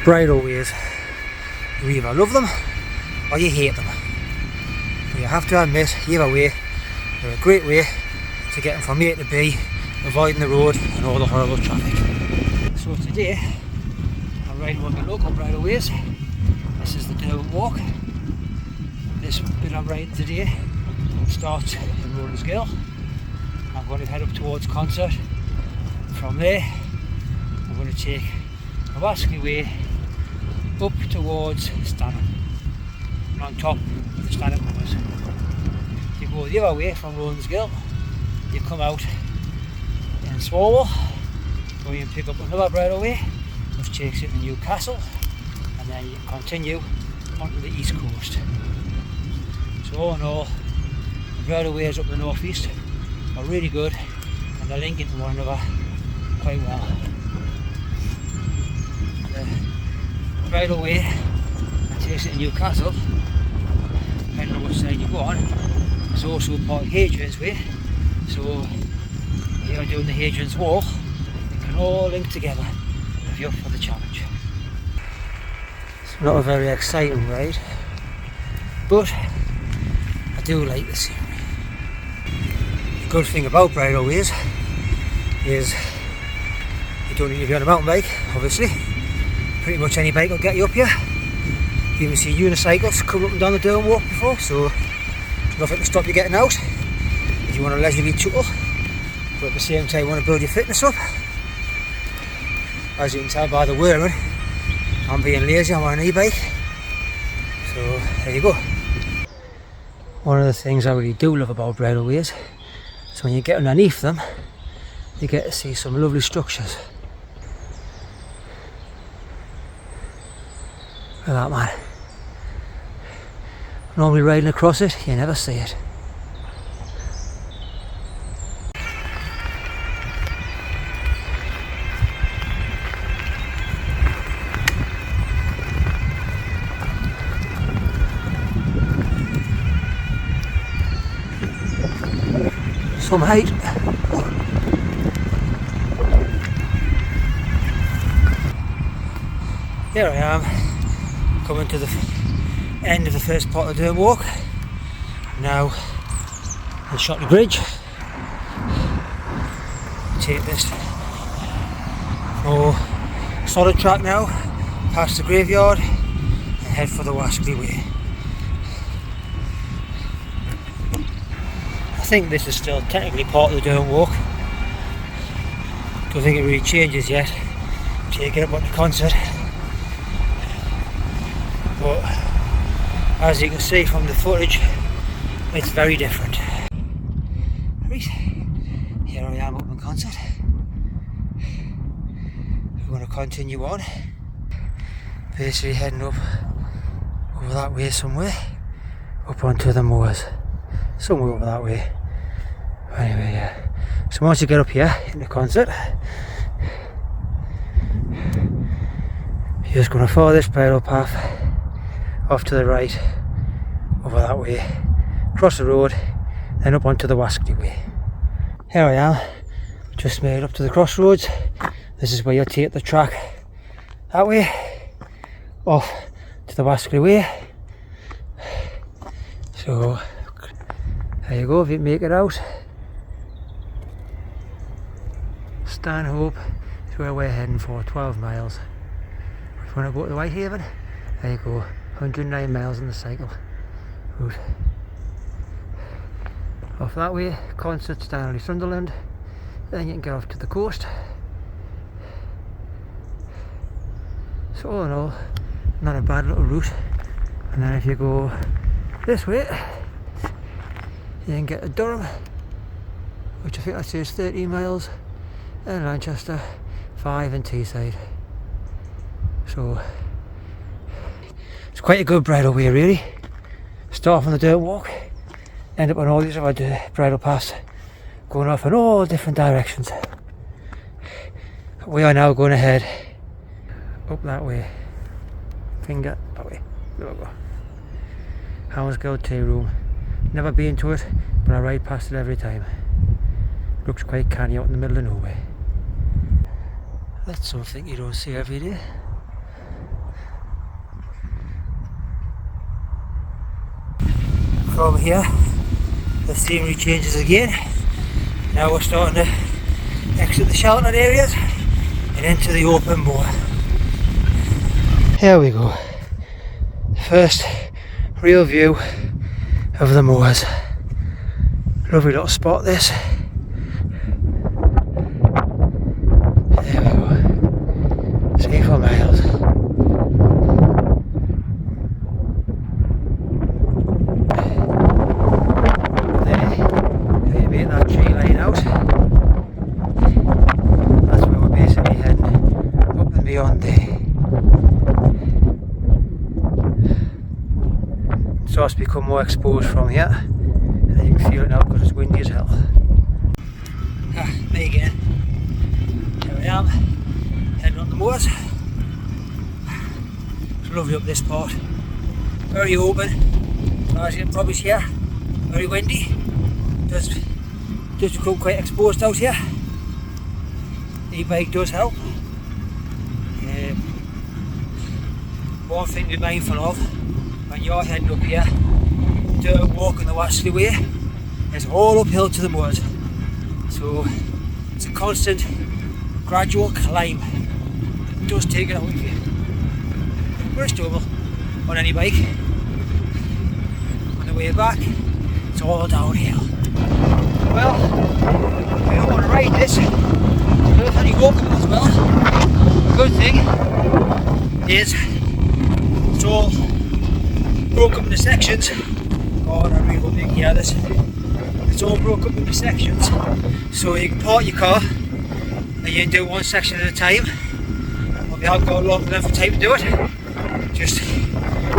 Bridalways. You either love them or you hate them. But you have to admit, either way, they're a great way to getting from A to B, avoiding the road and all the horrible traffic. So today, I'm riding one of the local bridleways. This is the Derwent Walk. This bit I'm riding today starts in Rollins-Gill. I'm going to head up towards Concert. From there, I'm going to take a Wascley Way up towards Stanham, on top of the Stanham Moors. You go the other way from Rollins-Gill, you come out in Swalwell, where you can pick up another bridleway which takes you to Newcastle, and then you continue onto the east coast. So all in all, the bridleways up the northeast are really good and they link into one another quite well. The bridleway that takes you to Newcastle, depending on which side you go on, is also part of Hadrian's Way. So if you're doing the Hadrian's Wall, it can all link together if you're up for the challenge. It's not a very exciting ride, but I do like the scenery. The good thing about bridleways is you don't need to be on a mountain bike, obviously. Pretty much any bike will get you up here. You can see unicycles coming up and down the Derwent Walk before, so there's nothing to stop you getting out if you want a leisurely chuckle, but at the same time you want to build your fitness up. As you can tell by the whirring, I'm being lazy, I'm on an e-bike, so there you go. One of the things I really do love about bridleways is when you get underneath them, you get to see some lovely structures. Look at that, man. Normally riding across it, you never see it. Some height. Here I am, coming to the end of the first part of the Derwent Walk. Now the Shotley Bridge. Take this more solid track now, past the graveyard, and head for the Wascley Way. I think this is still technically part of the Derwent Walk. Don't think it really changes yet until you get up on the Concert. But as you can see from the footage, it's very different. Right, here I am up on Concert. We're going to continue on, basically heading up over that way somewhere, up onto the moors, somewhere over that way. Anyway, yeah. So once you get up here in the Concert, you're just going to follow this bridle path off to the right, over that way, across the road, then up onto the Wascley Way. Here I am, just made up to the crossroads. This is where you take the track that way, off to the Wascley Way. So, there you go, if you make it out. Stanhope is where we're heading for, 12 miles. If you want to go to Whitehaven, there you go, 109 miles on the cycle route. Off that way, Concert, Stanley, Sunderland, then you can get off to the coast. So all in all, not a bad little route. And then if you go this way, you can get to Durham, which I think that says 13 miles, and Lancaster, 5 and Teesside. So it's quite a good bridleway really. Start from the Derwent Walk, end up on all these other bridle paths, going off in all different directions. We are now going to head up that way. Finger that way. There we go. Houndsgill Tea Room. Never been to it, but I ride past it every time. Looks quite canny out in the middle of nowhere. That's something you don't see every day. From here, the scenery changes again. Now we're starting to exit the sheltered areas and into the open moor. Here we go. First real view of the moors. Lovely little spot this. There we go. See for miles. There you make that tree line out. That's where we're basically heading up and beyond there. It starts to become more exposed from here. And you can feel it now because it's windy as hell. Me again. Here I am, heading on the moors. It's lovely up this part. Very open, as you can probably see here. Very windy. Does become quite exposed out here. The e-bike does help. One thing to be mindful of when you're heading up here, don't walk on the Washley Way. It's all uphill to the moors. So it's a constant, gradual climb. It does take it out of you. But it's doable on any bike. On the way back, it's all downhill. Well, we don't want to ride this. There's any walking as well. The good thing is it's all broke up into sections. Oh, I really love it. Yeah, this. It's all broke up into sections, so you can park your car and you can do one section at a time. If you haven't got long enough time to do it, just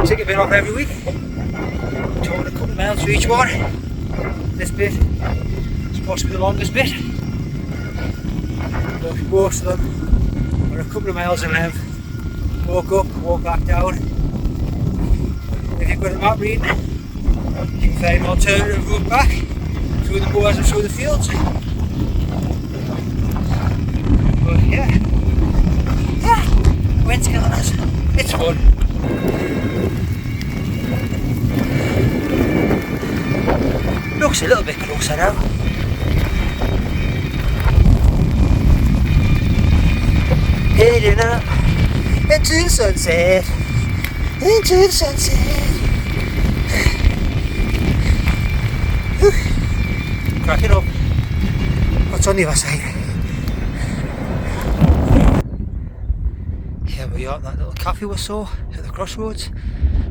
take a bit off every week. Talking a couple of miles for each one. This bit is possibly the longest bit. But most of them are a couple of miles in length. Walk up, walk back down. If you've got a map reading, you can find an alternative route back through the moors and through the fields. But yeah, wind's killing us. It's fun. Looks a little bit closer now. Heading up into the sunset, into the sunset. Cracking up. What's on the other side? Here we are at that little cafe we saw at the crossroads.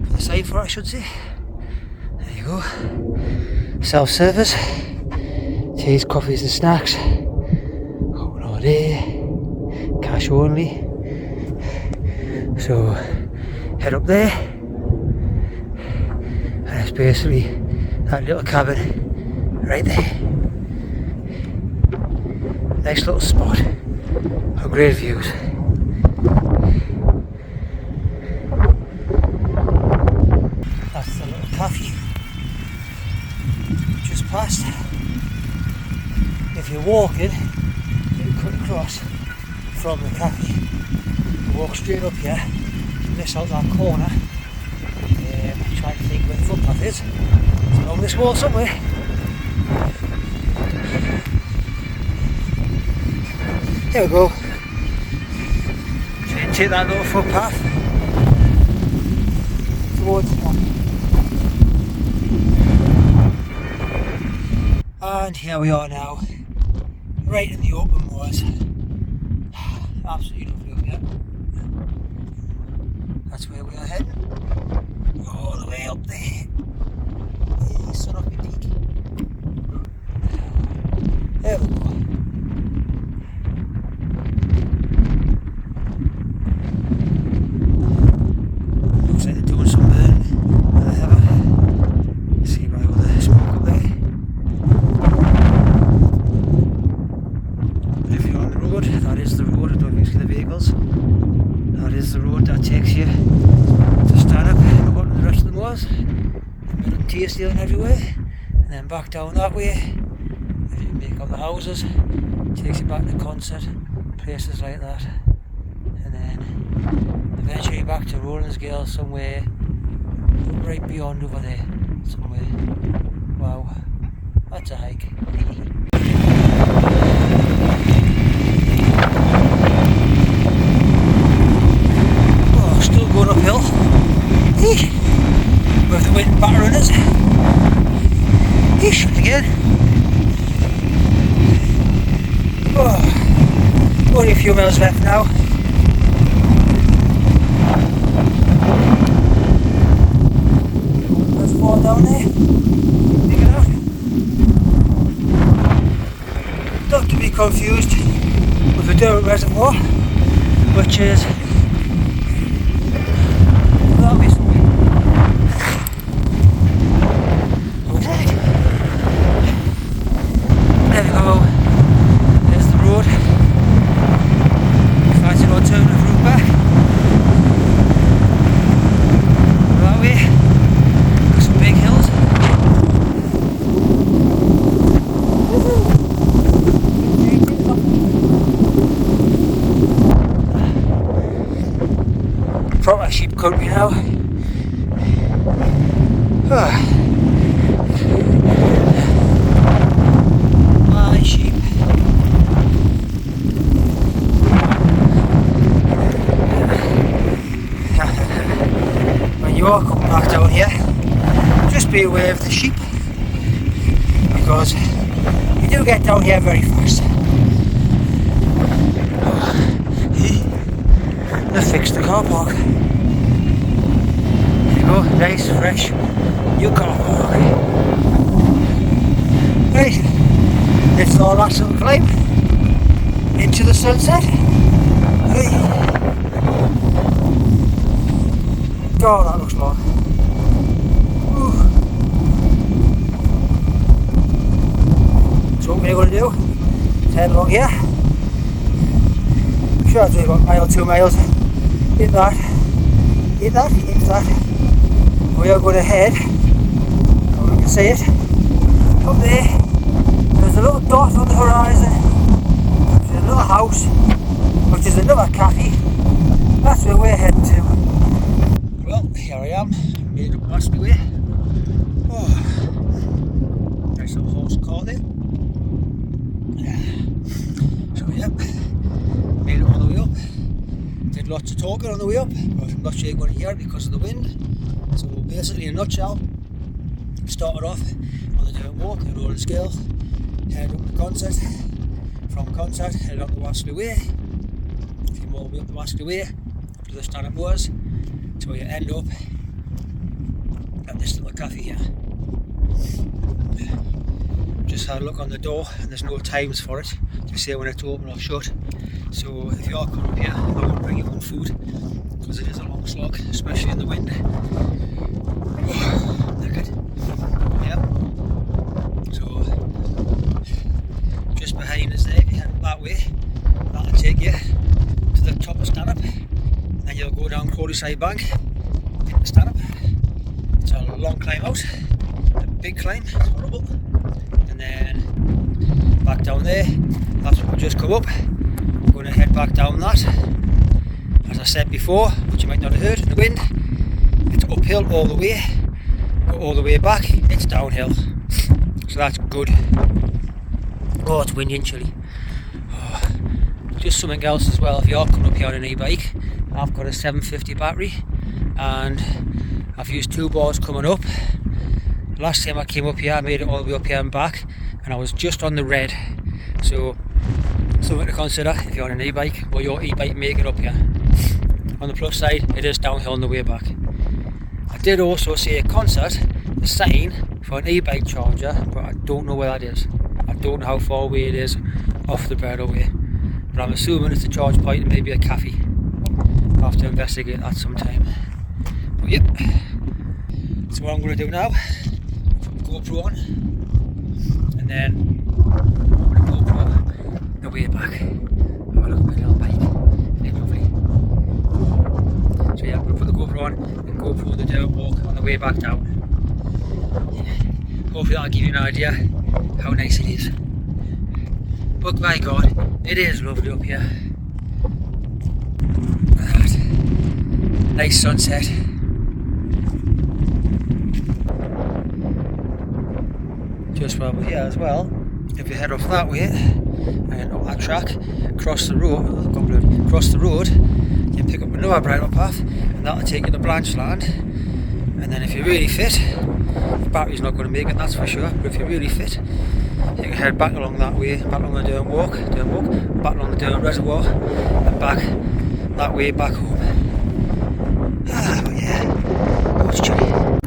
For the sign for it, I should say. There you go. Self-service. Teas, coffees and snacks. Open all day. Cash only. So head up there. And it's basically that little cabin right there. Nice little spot. Oh, great views. That's the little cafe just past. If you're walking, you cut across from the cafe. You walk straight up here, miss out that corner. Trying to think where the footpath is. It's along this wall somewhere. There we go. Take that little footpath towards the top. And here we are now, right in the open moors. Absolutely lovely up here. That's where we are heading. All the way up there. Sun up your peak. There we go. Looks like they're doing some burn with the heather. See right all the smoke up there. If you're on the road, that is the road. I don't think you see the vehicles. That is the road that takes you to stand up and go to the rest of the moors. And tea stealing everywhere. And then back down that way. If you can make up the houses, takes you back to concert, places like that. And then eventually back to Roland's Girl somewhere right beyond over there. somewhere. Wow, that's a hike. Oh, still going uphill. With the wind battering us. Again. Oh, only a few miles left now. There's four down there. Dig it out. Not to be confused with the Derwent Reservoir, which is that way somewhere. There we go. There's the road. Fancy an alternative route back. That way. Some big hills. Proper sheep country now. My sheep. When you are coming back down here, just be aware of the sheep, because you do get down here very fast. Let's fix the car park. There you go, nice, fresh, new car park. Right, let's start that little climb into the sunset. Hey. Oh, that looks long. So what we're going to do is head along here. I'm sure I'll do about a mile, 2 miles. Hit that, hit that, hit that. We are going to head, oh, you can see it, up there. There's a little dot on the horizon. There's a little house, which is another cafe. That's where we're heading to. Well, here I am, made it up past the way. Oh, nice little horse car there. So yeah, made it all the way up. Did lots of talking on the way up, but I'm not sure you're going to hear it because of the wind. So basically, in a nutshell, started off on the Derwent Walk, the rolling scale, headed up to Concert. From Concert, headed up the Wassley Way. A few more way up the Wassley Way, up to the stand-up moors, till you end up at this little cafe here. Just had a look on the door, and there's no times for it to say when it's open or shut. So if you are coming up here, I wouldn't bring your own food, because it is a long slog, especially in the wind. Look at it. Yep. So just behind us there, if you head that way, that'll take you to the top of Stanhope. Then you'll go down Crawley Side Bank into Stanhope. It's a long climb out, a big climb, it's horrible. And then back down there, that's what we just come up. We're going to head back down that. As I said before, which you might not have heard in the wind, it's uphill all the way, but all the way back it's downhill. So that's good. Oh, it's windy and chilly. Oh, just something else as well, if you are coming up here on an e-bike, I've got a 750 battery and I've used 2 bars coming up. Last time I came up here, I made it all the way up here and back, and I was just on the red. So something to consider if you're on an e-bike or your e-bike make it up here. On the plus side, it is downhill on the way back. I did also see a Concert, the sign for an e-bike charger, but I don't know where that is. I don't know how far away it is off the Bridalway, but I'm assuming it's a charge point and maybe a cafe. I'll have to investigate that sometime. But yep, so what I'm going to do now, put the GoPro on, and then put the GoPro the way back. Have a look at my little bike, it's lovely. So yeah, I'm going to put the GoPro on and GoPro the Derwent Walk on the way back down. Yeah. Hopefully that'll give you an idea how nice it is. But my God, it is lovely up here. Look at that. Nice sunset. just while we're here as well, if you head off that way and up that track, cross the road, you pick up another bridle path, and that'll take you to Blanchland. And then if you're really fit, the battery's not going to make it, that's for sure, but if you're really fit, you can head back along that way, back along the Durham Walk, back along the Durham Reservoir, and back that way back home. But yeah, oh, it's chilly.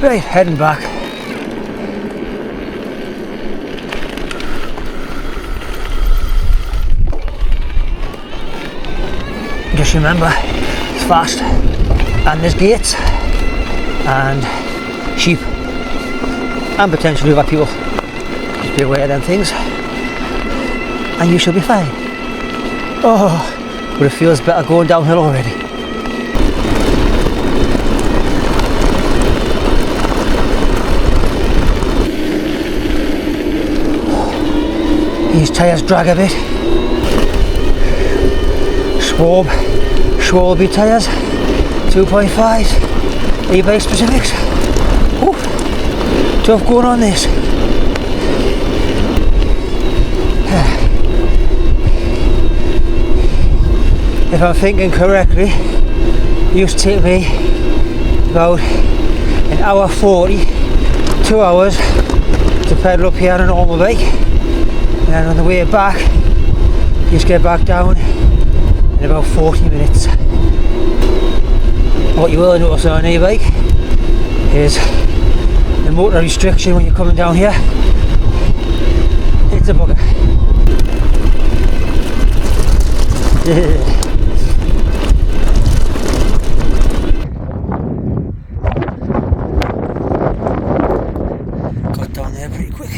Right, heading back. Just remember, it's fast, and there's gates, and sheep, and potentially other people. Just be aware of them things, and you shall be fine. Oh, but it feels better going downhill already. These tyres drag a bit. Schwalbe tyres, 2.5s, e-bike specifics. Ooh, tough going on this. If I'm thinking correctly, it used to take me about an hour 40, 2 hours to pedal up here on a normal bike. And on the way back, you just get back down in about 40 minutes. What you will notice on an e-bike is the motor restriction when you're coming down here. It's a bugger. Got down there pretty quick.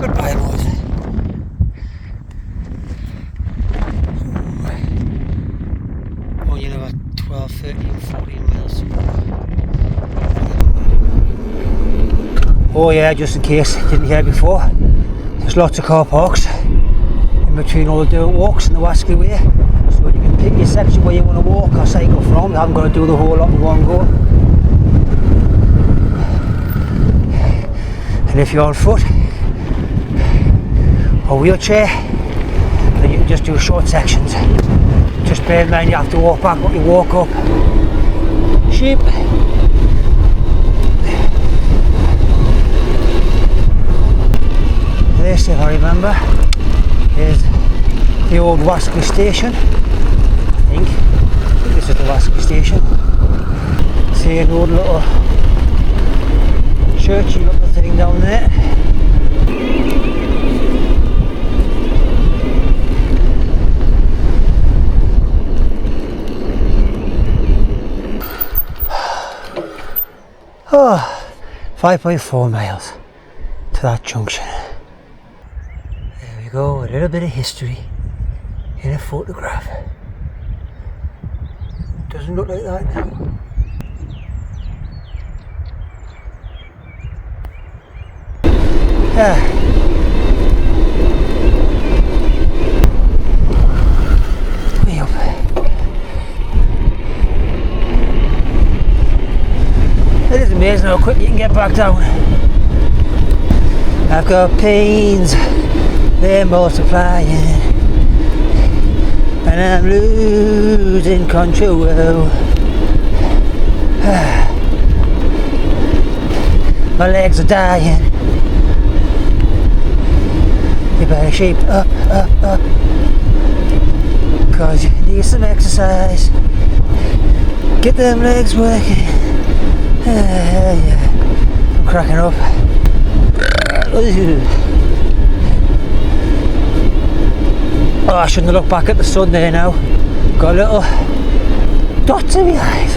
Goodbye, boys. Only about 12, 13, 14 miles. Oh yeah, just in case you didn't hear before, there's lots of car parks in between all the dirt walks and the Wasky Way, so you can pick your section where you want to walk or cycle from. You haven't got to do the whole lot in one go. And if you're on foot or wheelchair, then you can just do short sections. Just bear in mind you have to walk back what you walk up. Sheep. This, if I remember, is the old Wasky station. I think this is the Wasky station. See an old little churchy little thing down there. Oh, 5.4 miles to that junction. There we go, a little bit of history in a photograph. Doesn't look like that now. Yeah. Way up. It is amazing how quick you can get back down. I've got pains, they're multiplying, and I'm losing control. My legs are dying. You better shape up, cause you need some exercise. Get them legs working. Yeah, I'm cracking up. Oh, I shouldn't have looked back at the sun there now. Got a little dots in my eyes.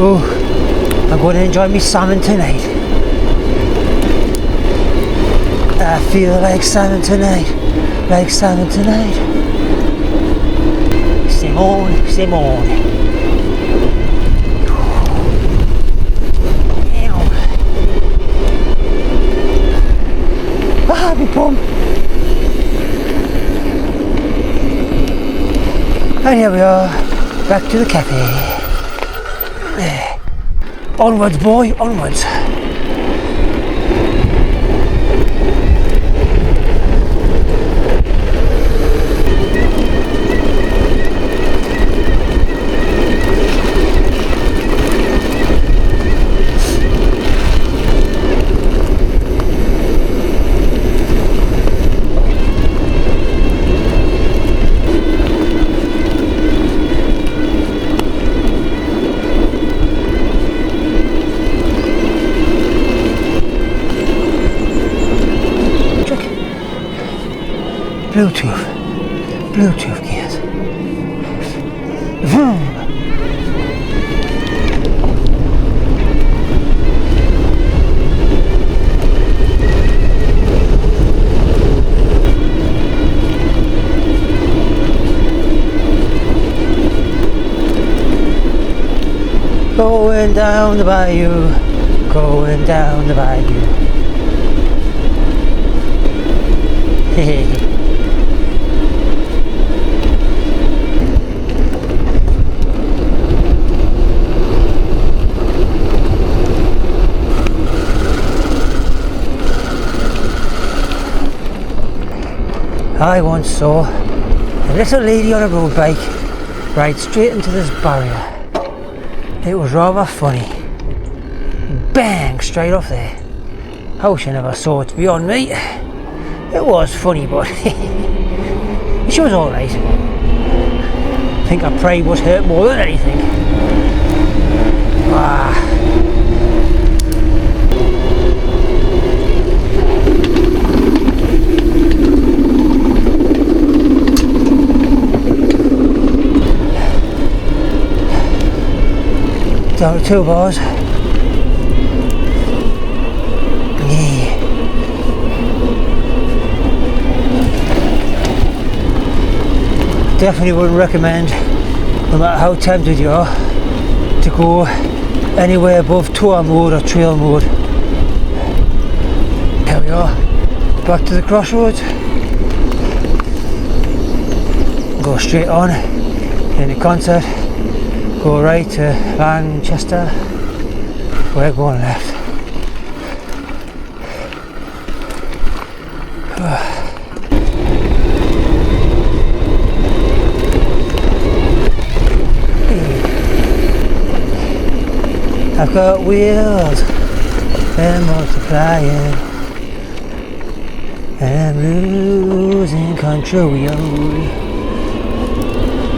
Oh, I'm going to enjoy my salmon tonight. I feel like salmon tonight, like salmon tonight. Simone, Simone. Ah, my bum. And here we are, back to the cafe. Onwards, boy, onwards. Bluetooth gears. Going down the bayou, going down the bayou. I once saw a little lady on a road bike ride straight into this barrier. It was rather funny. Bang! Straight off there. I wish I never saw it beyond me. It was funny, but she was alright. I think her pride was hurt more than anything. Down to 2 bars. Yeah. Definitely wouldn't recommend, no matter how tempted you are, to go anywhere above tour mode or trail mode. Here we are, back to the crossroads. Go straight on in the concert. Go right to Manchester. We're going left. I've got wheels, they're multiplying, and I'm losing control.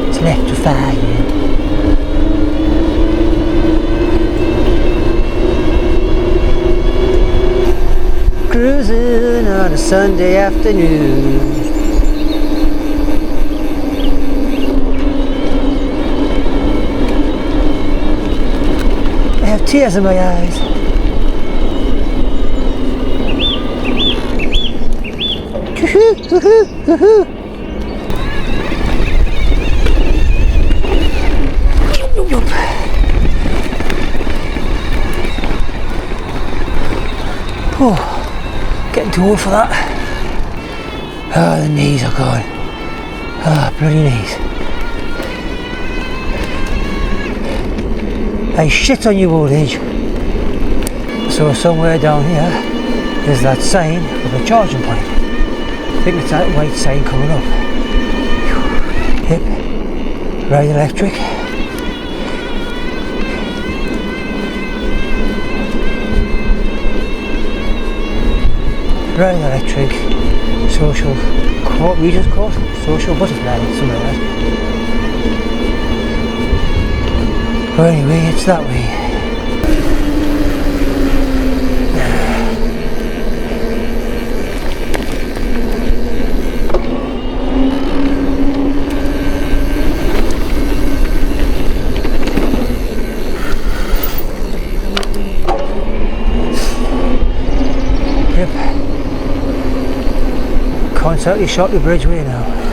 It's electrifying. Cruising on a Sunday afternoon. I have tears in my eyes. Oh. Getting too old for that. Ah, the knees are gone. Ah, bloody knees. I shit on you, old age. So somewhere down here there's that sign with a charging point. I think it's that white sign coming up. Yep. Ride electric. Ride electric, social court, Regent's Court, social butterfly, something like that. But anyway, it's that way. Points out you shot the Bridgeway now.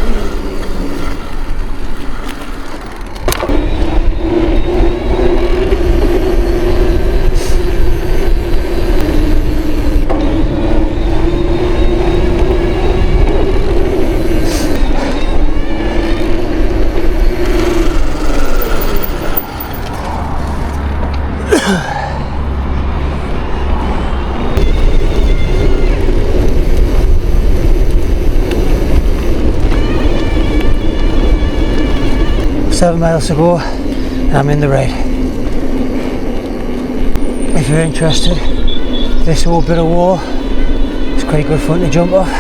Seven miles to go, and I'm in the red. If you're interested, this old bit of wall is quite good fun to jump off,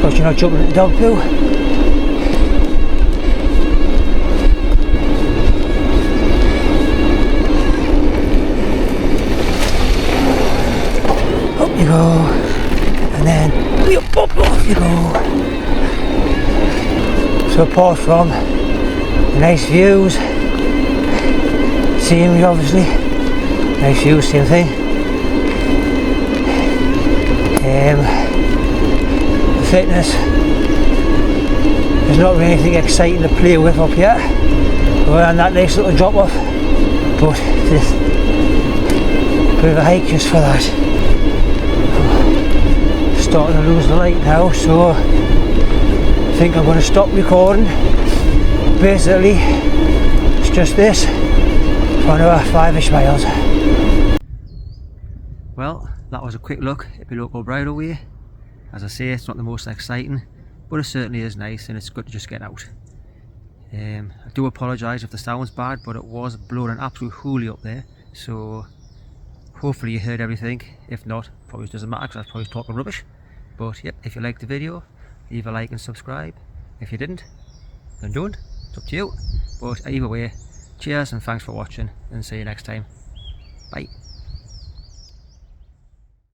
but you're not jumping into dog poo. Up you go, and then off you go. So apart from the nice views, scenery obviously, nice views, same thing. The fitness, there's not really anything exciting to play with up here. We're on that nice little drop off, but this bit of a hike just for that. Starting to lose the light now, so I think I'm going to stop recording. Basically, it's just this for another 5-ish miles. Well, that was a quick look at my local Bridalway. As I say, it's not the most exciting, but it certainly is nice, and it's good to just get out. I do apologise if the sound's bad, but it was blowing an absolute hoolie up there, so hopefully you heard everything. If not, probably doesn't matter because I was probably talking rubbish. But yep, if you liked the video, leave a like and subscribe. If you didn't, then don't. It's up to you. But either way, cheers and thanks for watching, and see you next time. Bye.